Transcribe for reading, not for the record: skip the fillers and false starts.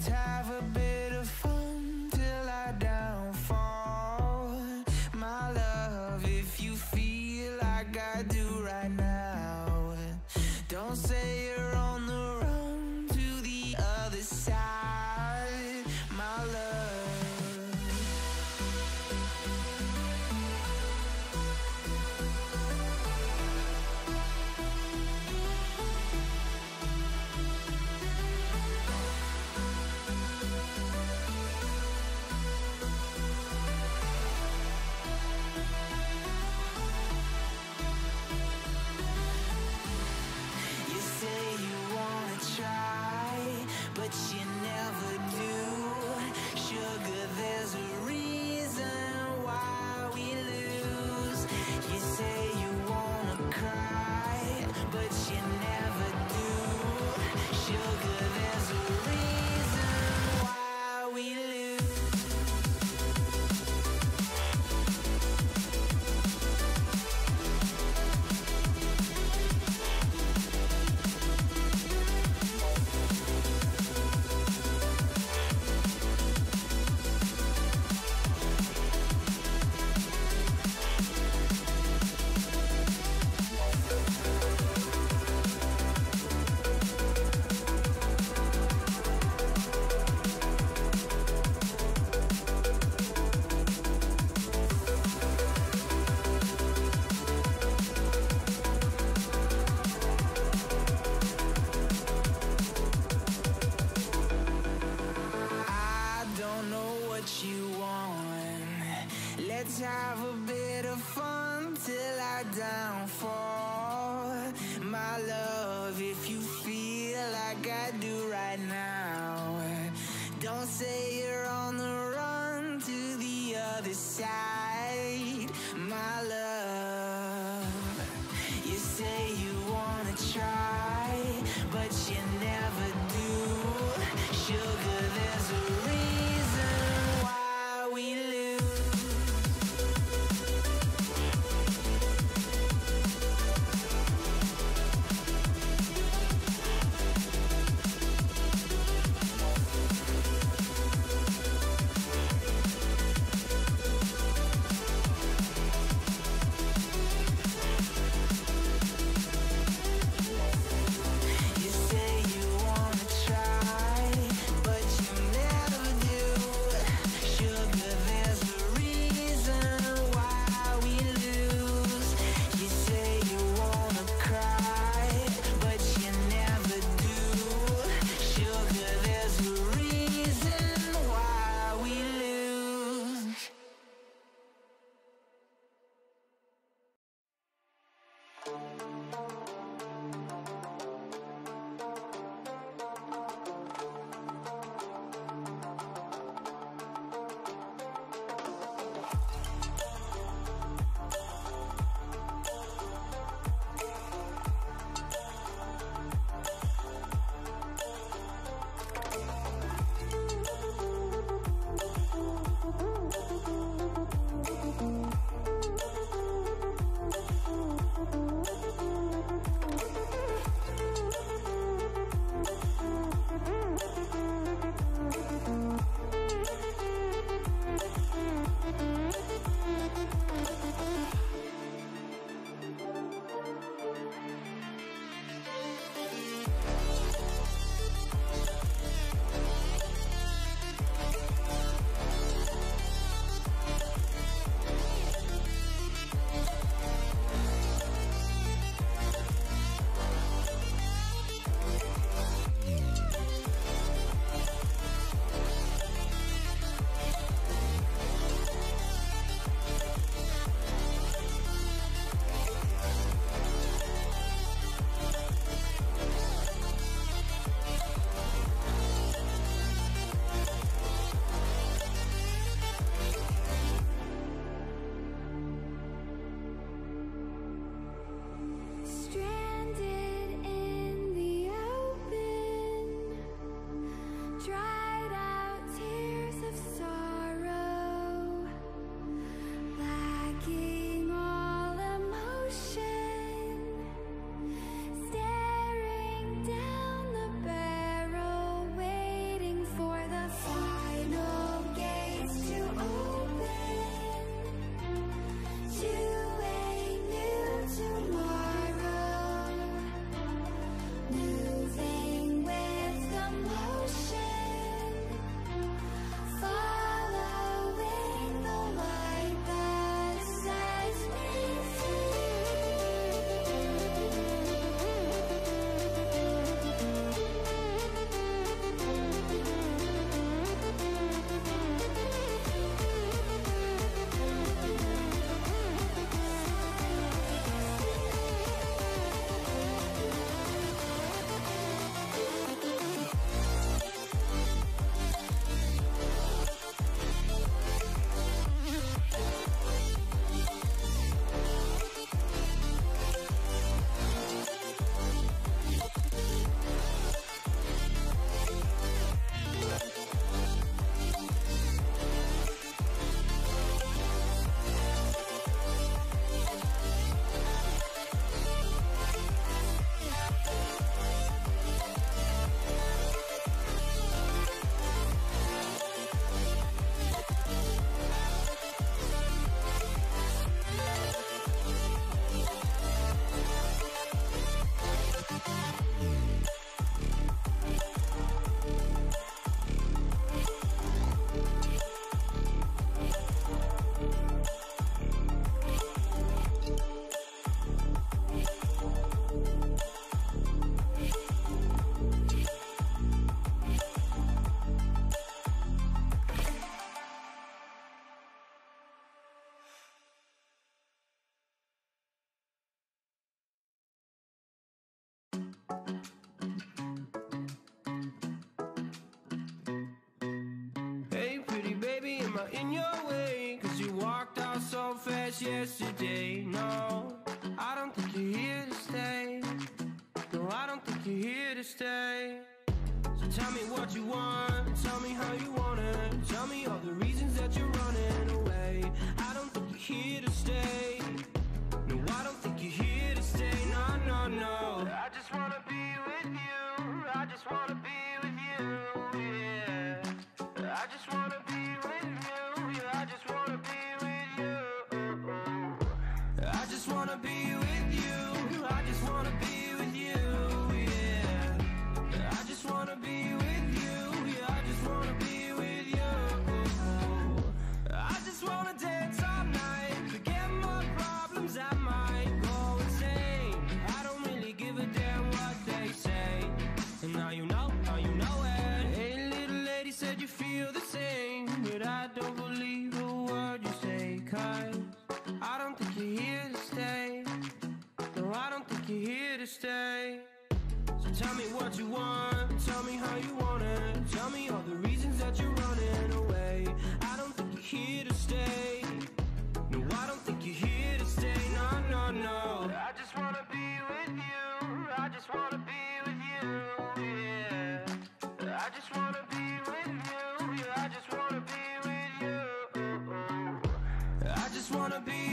Let's have a bit of fun till I downfall. My love, if you feel like I do right now, don't say you're on the run to the other side, my love. But you never do. Sugar, there's a reason why we lose. You say you wanna cry, but you never do. Sugar, there's a reason why we lose. Let's have a bit of fun till I downfall. My love, if you feel like I do right now, don't say you're on the run to the other side, my love. You say you wanna try, but you never do. Sugar, there's a reason why we lose. Hey pretty baby, am I in your way? Cause you walked out so fast yesterday. No, I don't think you're here to stay. No, I don't think you're here to stay. So tell me what you want, tell me how you want it. Tell me all the reasons that you're running away. I don't think you're here to stay. No, I don't think you're here to stay. No, no, no. I just wanna be with you. I just wanna be with you, yeah. I just wanna be with you. Yeah, I just wanna be with you. I just wanna be with you. I just wanna be with you, yeah. I just wanna be with you. Yeah, I just wanna be with you. I just wanna dance all night, forget my problems, I might go insane. I don't really give a damn what they say. And now you know it. Hey little lady, said you feel the same, but I don't believe a word you say. Cause I don't think you're here to stay. No, I don't think you're here to stay. So tell me what you want, tell me how you want it. Tell me all the reasons that you're running away. I don't think you're here to stay. No, I don't think you're here to stay. No, no, no. I just wanna be with you. I just wanna be with you, yeah. I just wanna be with you. Yeah, I just wanna be with you. I just wanna be